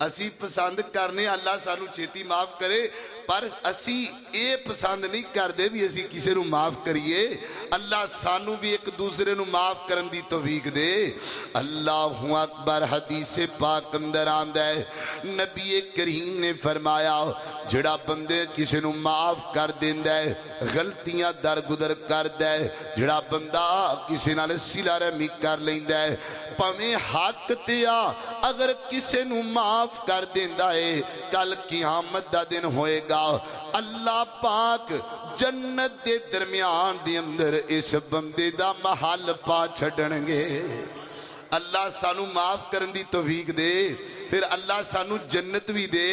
اسی پسند کرنے اللہ سانو چھیتی معاف کرے، پر اسی اے پسند نہیں کردے بھی اسی کسے نو معاف کریے۔ اللہ سانو بھی ایک دوسرے نو معاف کرن دی توفیق دے۔ اللہ اکبر۔ حدیث پاک اندر آندہ ہے، نبی کریم نے فرمایا جڑا بندے کسے نو معاف کر دیندہ ہے، غلطیاں درگزر کر دے، جڑا بندہ کسے نال صلہ رحمی کر لیندہ ہے، پمیں حق تیا اگر کسے نو معاف کر دیندہ ہے، کل قیامت دا دن ہوئے گا، اللہ پاک جنت دے درمیان دے اندر اس بندے دا محل پا چھڑنگے۔ اللہ سانو معاف کرن دی توفیق دے، پھر اللہ سانو جنت بھی دے۔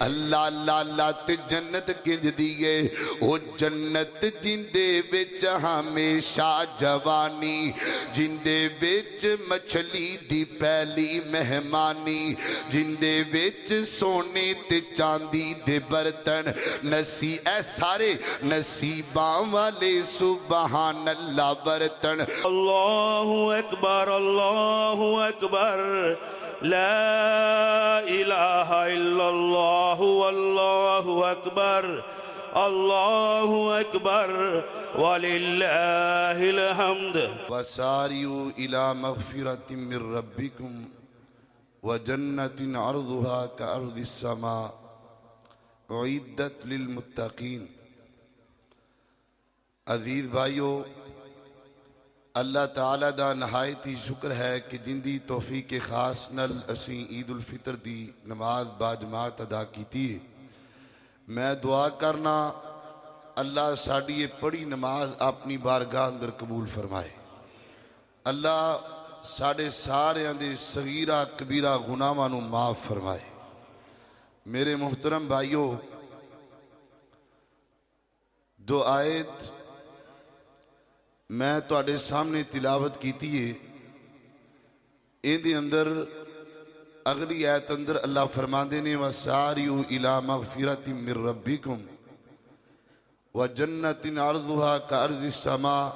اللہ اللہ اللہ تے جنت کنج دیئے، او جنت جندے وچ ہمیشہ جوانی، جندے وچ مچھلی دی پہلی مہمانی، جندے وچ سونے تے چاندی دے برتن، اے سارے نصیباں والے سبحان اللہ برتن۔ اللہ اکبر اللہ اکبر، لا الہ الا اللہ واللہ اکبر، اللہ اکبر وللہ الحمد۔ وساریو الی مغفرت من ربکم وجنت عرضها کعرض السماء اعدت للمتقین۔ عزیز بھائیو، اللہ تعالیٰ دا نہایت ہی شکر ہے کہ جن دی توفیق خاص نل اسیں عید الفطر دی نماز باجماعت ادا کیتی ہے۔ میں دعا کرنا اللہ ساڑی پڑھی نماز اپنی بارگاہ اندر قبول فرمائے۔ اللہ ساڑے سارے اندے صغیرہ کبیرہ گناہاں معاف فرمائے۔ میرے محترم بھائیو، جو آیت میں تواڈے سامنے تلاوت کیتی ہے، ان دے اندر اگلی آیت اندر اللہ فرماندے نے وَسَارِعُوا إِلَىٰ مَغْفِرَةٍ مِّن رَبِّكُمْ وَجَنَّةٍ عَرْضُهَا كَعَرْضِ السَّمَاءِ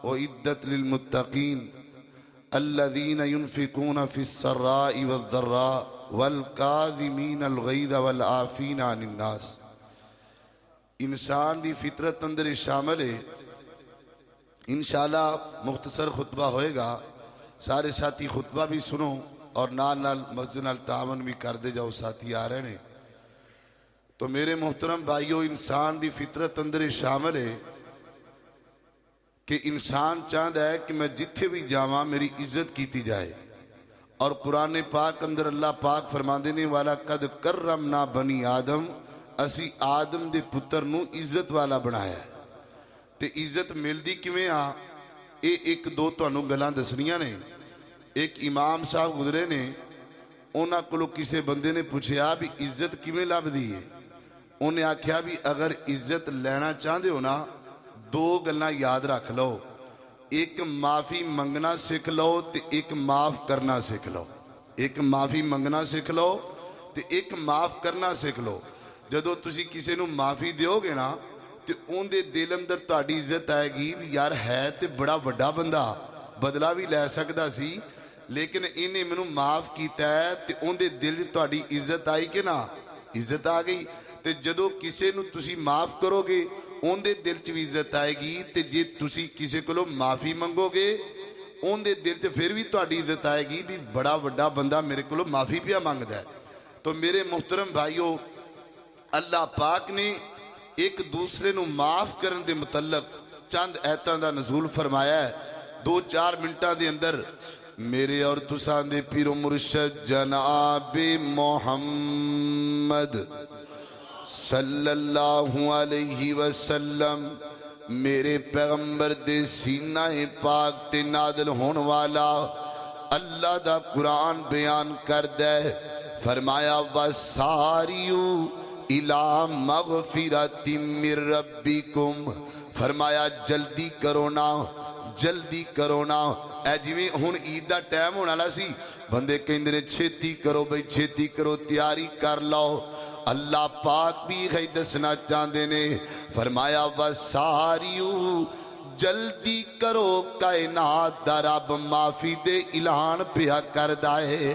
أُعِدَّتْ لِلْمُتَّقِينَ الَّذِينَ يُنْفِقُونَ فِي السَّرَّاءِ وَالضَّرَّاءِ وَالْكَاظِمِينَ الْغَيْظَ وَالْعَافِينَ عَنِ النَّاسِ۔ انسان دی فطرت اندر شامل ہے۔ انشاءاللہ مختصر خطبہ ہوئے گا، سارے ساتھی خطبہ بھی سنو اور نال نال مسجد نال تعاون بھی کر دے جاؤ، ساتھی آ رہے ہیں۔ تو میرے محترم بھائیو، انسان دی فطرت اندر شامل ہے کہ انسان چاہتا ہے کہ میں جتھے بھی جاواں میری عزت کیتی جائے، اور قرآن پاک اندر اللہ پاک فرماندے نے وَلَقَدْ كَرَّمْنَا بَنِي آدم، اسی آدم دے پتر نو عزت والا بنایا ہے۔ تے عزت ملدی کیویں آ، ایک دو تانوں گلاں دسنیاں نے۔ ایک امام صاحب گزرے نے، انہاں کولوں کسے بندے نے پوچھیا بھی عزت کیویں لبدی ہے؟ انہیں آکھیا بھی اگر عزت لینا چاہندے ہو نا، دو گلاں یاد رکھ لو، ایک معافی منگنا سکھ لو تے ایک معاف کرنا سکھ لو۔ ایک معافی منگنا سکھ لو تے ایک معاف کرنا سکھ لو۔ جدو تسی کسے نو معافی دیو گے نا تے اون دے دل اندر تہاڈی عزت آئے گی، یار ہے تے بڑا وڈا بندہ، بدلہ بھی لے سکدا سی، لیکن انہیں مینوں معاف کیتا ہے تے اون دے دل تہاڈی عزت آئی کہ نا، عزت آ گئی۔ تے جدو کسے نو تسی معاف کرو گے اون دے دل چ بھی عزت آئے گی، تے جے تسی کسے کولوں معافی منگو گے اون دے دل چ پھر بھی تہاڈی عزت آئے گی بھی بڑا وڈا بندہ میرے کولوں معافی پیا منگدا ہے۔ تو میرے محترم بھائیو، اللہ پاک نے ایک دوسرے نو معاف کرن دے متعلق چند ایتاں دا نزول فرمایا ہے۔ 2-4 منٹاں دے اندر میرے اور تساں دے پیر و مرشد جناب محمد صلی اللہ علیہ وسلم، میرے پیغمبر دے سینہ پاک تے نازل ہون والا اللہ دا قرآن بیان کر دے، فرمایا وَسَارِعُوا إِلَىٰ مَغْفِرَةٍ مِّن رَبِّكُمْ، فرمایا جلدی کرو نا، جلدی کرو نا۔ اے جویں ہن عید دا ٹائم ہونے والا سی، بندے کہندے نے چھیتی کرو بھئی چھیتی کرو، تیاری کر لو۔ اللہ پاک بھی ہے دسنا چاہندے نے، فرمایا وَسَارِعُوا، جلدی کرو، کائنات دا رب معافی دے اعلان پیا کردا ہے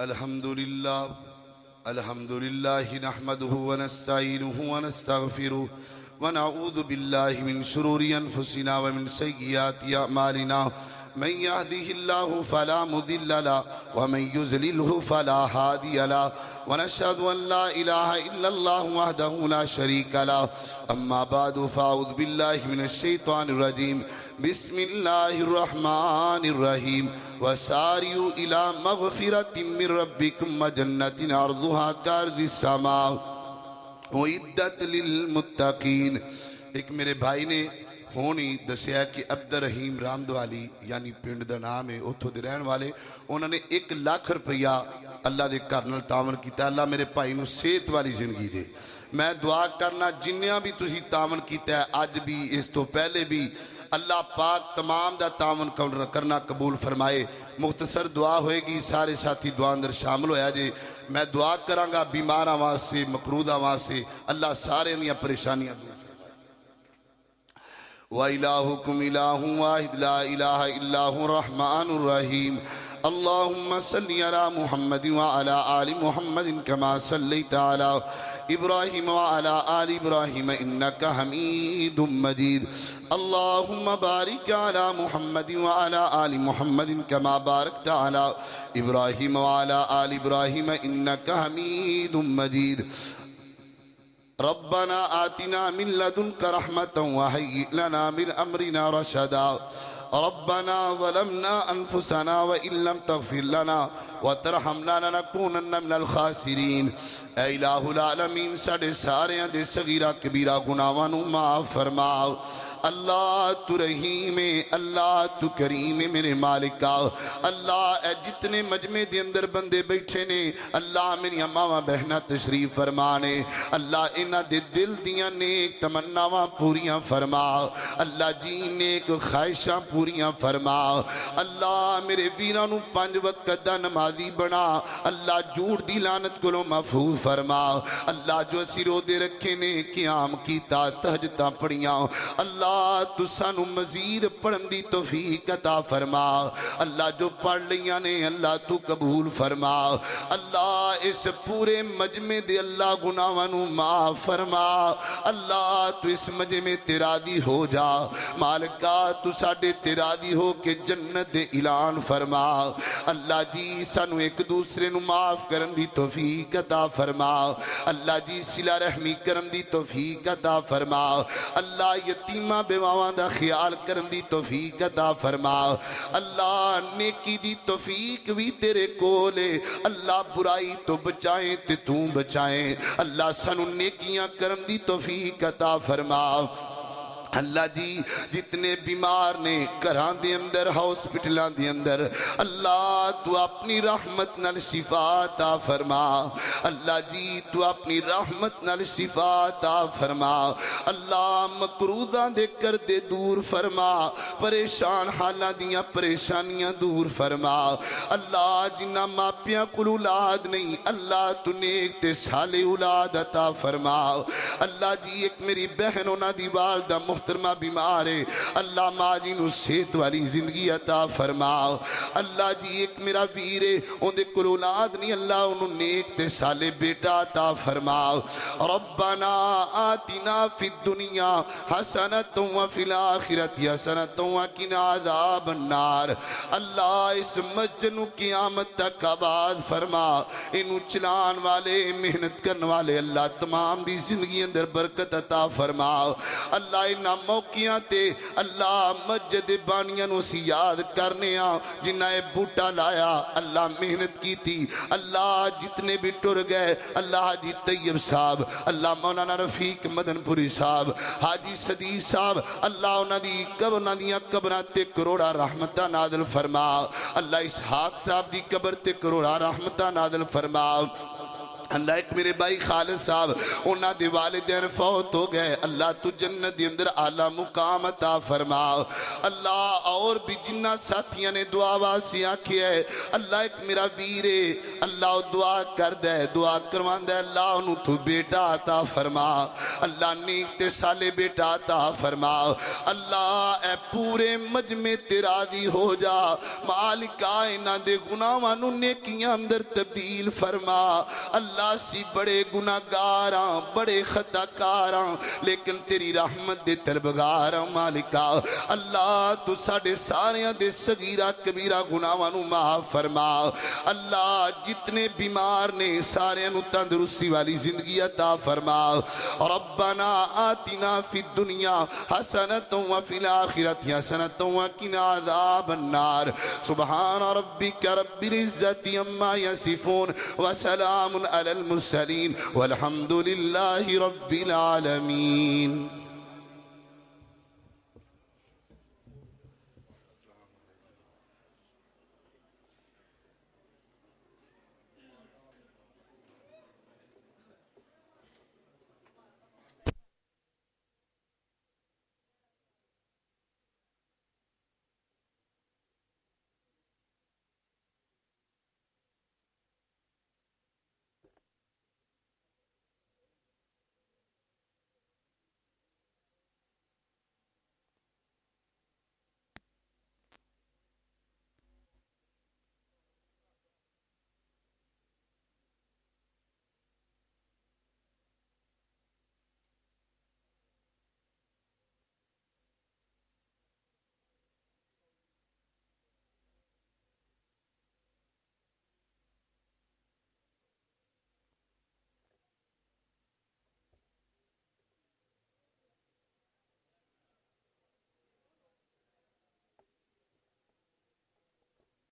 الحمد لله نحمده ونستعينه ونستغفره ونعوذ بالله من شرور أنفسنا ومن سيئات أعمالنا من يهده الله فلا مضل له ومن يضلله فلا هادي له ونشهد أن لا إله إلا الله وحده لا شريك له أما بعد فأعوذ بالله من الشيطان الرجيم بسم الله الرحمن الرحيم وسارعوا إلى مغفرة من ربكم وجنة عرضها كعرض السماء اعدت للمتقین۔ ایک میرے بھائی نے ہونی دسیا کہ عبدالرحیم رامدوالی یعنی پنڈ دا نام ہے اتھو دے رہن والے، انہوں نے 1 لاکھ روپیہ اللہ دے کرنل تعاون کیتا۔ اللہ میرے بھائی نو صحت والی زندگی دے۔ میں دعا کرنا جنیاں بھی تسی تعاون کیتا ہے آج بھی اس تو پہلے بھی اللہ پاک تمام دا تعاون کرنا قبول فرمائے۔ مختصر دعا ہوئے گی، سارے ساتھی دعا اندر شامل ہویا جے۔ میں دعا کرانگا بیمار آواز سے مقروض آواز سے اللہ سارے اندیاں پریشانیاں دور وَإِلَٰهُكُمْ إِلَٰهٌ وَاحِدٌ لَا إِلَٰهَ إِلَّا هُوَ الرَّحْمَٰنُ الرَّحِيمُ اللهم صل على محمد وعلى آل محمد كما صليت على إبراهيم وعلى آل إبراهيم إنك حميد مجيد اللهم بارك على محمد وعلى آل محمد كما باركت على إبراهيم وعلى آل إبراهيم إنك حميد مجيد ربنا آتنا من لدنك رحمة وهيئ لنا من أمرنا رشدا ربنا ظلمنا أنفسنا وإن لم تغفر لنا وترحمنا لنكونن من الخاسرين۔ اے الہ العالمین ساڑے سارے دے صغیرہ کبیرہ گناہوں معاف فرماؤ۔ اللہ تو رحیم ہے، اللہ تو کریم ہے میرے مالکا۔ اللہ اے جتنے مجمع دے اندر بندے بیٹھے نے اللہ میری اماں بہنہ تشریف فرمانے، اللہ انہ دے دل دیاں نیک تمناواں پوریاں فرما، اللہ جی نیک خواہشاں پوریاں فرما۔ اللہ میرے ویرانوں 5 وقت دا نمازی بنا، اللہ جھوٹ دی لعنت کو محفوظ فرما۔ اللہ جو اسی روزے رکھے نے قیام کیتا تہجداں پڑھیاں، اللہ تو سانو مزید پڑھن دی توفیق عطا فرما۔ اللہ جو پڑھ لیاں نے اللہ تو قبول فرما۔ اللہ اس پورے مجمع دے اللہ گناہوں معاف فرما۔ اللہ تو اس مجمع تیرادی ہو جا مالکا، تو ساڑے تیرادی ہو کے جنت دے اعلان فرما۔ اللہ جی سانو ایک دوسرے نو معاف کرن دی توفیق عطا فرما۔ اللہ جی صلہ رحمی کرن دی توفیق عطا فرما۔ اللہ یتیمہ بیواواں دا خیال کرن دی توفیق عطا فرما۔ اللہ نیکی دی توفیق بھی تیرے کولے، اللہ برائی تو بچائیں تے تو بچائیں۔ اللہ سانو نیکیاں کرن دی توفیق عطا فرما۔ اللہ جی جتنے بیمار نے گھراں دے اندر ہاسپٹلاں دے اندر اللہ تو اپنی رحمت نال شفا عطا فرما۔ اللہ جی تو اپنی رحمت نال شفا عطا فرما۔ اللہ مقروضاں دے کردے دور فرما، پریشان حالاں دیاں پریشانیاں دور فرما۔ اللہ جنہ ماپیاں کول اولاد نہیں اللہ تو نیک تے صالح اولاد عطا فرما۔ اللہ جی ایک میری بہن انہاں دی والدہ محترمہ بیمار ہے، اللہ ماں جی نو صحت والی زندگی عطا فرما۔ اللہ جی ایک میرا ویر ہے ان دے کول اولاد نہیں اللہ انہوں نیک تے صالح بیٹا عطا فرما۔ ربنا آتنا فی الدنیا حسنۃ وفی الآخرۃ حسنۃ وقنا عذاب النار۔ اللہ اس مسجد نو قیامت تک آباد فرما، انہوں چلان والے محنت کرنے والے اللہ تمام دی زندگی اندر برکت عطا فرما۔ اللہ انہاں موقعیاں تے اللہ مسجد بانیاں نو سی یاد کرنے جنہ اے بوٹا لایا اللہ محنت کی تھی، اللہ جتنے بھی ٹر گئے اللہ حاجی طیب صاحب، اللہ مولانا رفیق مدن پوری صاحب، حاجی صدیق صاحب، اللہ انہاں دیاں قبراں تے کروڑا رحمتہ نازل فرما۔ اللہ اسحاق صاحب دی قبر تے کروڑا رحمتہ نازل فرما۔ اللہ ایک میرے بھائی خالد صاحب انہاں دے والدین فوت ہو گئے، اللہ تو جنت دے اندر اعلیٰ مقام عطا فرما۔ اللہ اور بھی جنہ ساتھیاں نے دعا واسی آکھی ہے، اللہ ایک میرا ویرے اللہ دعا کر دے، دعا کروان دے، اللہ انہوں تو بیٹا عطا فرما، اللہ نیک تے سالے بیٹا عطا فرما۔ اللہ اے پورے مجمع تیرا دی ہو جا، مالکہ انہاں دے گناہوں نیکیاں اندر تبدیل فرما۔ اللہ سی بڑے گناہگاراں، بڑے خطاکاراں، لیکن تیری رحمت دے طلبگاراں مالکا۔ اللہ تو ساڑھے ساریاں دے صغیرہ کبیرہ گناہوں معاف فرما۔ اللہ جتنے بیمار نے سارے نو تندرستی والی زندگی عطا فرما۔ ربنا آتنا فی الدنیا حسنۃ وفی الآخرۃ حسنۃ وقنا عذاب النار۔ سبحان ربک رب العزۃ عما یصفون وسلام علی المرسلین والحمد للہ رب العالمین۔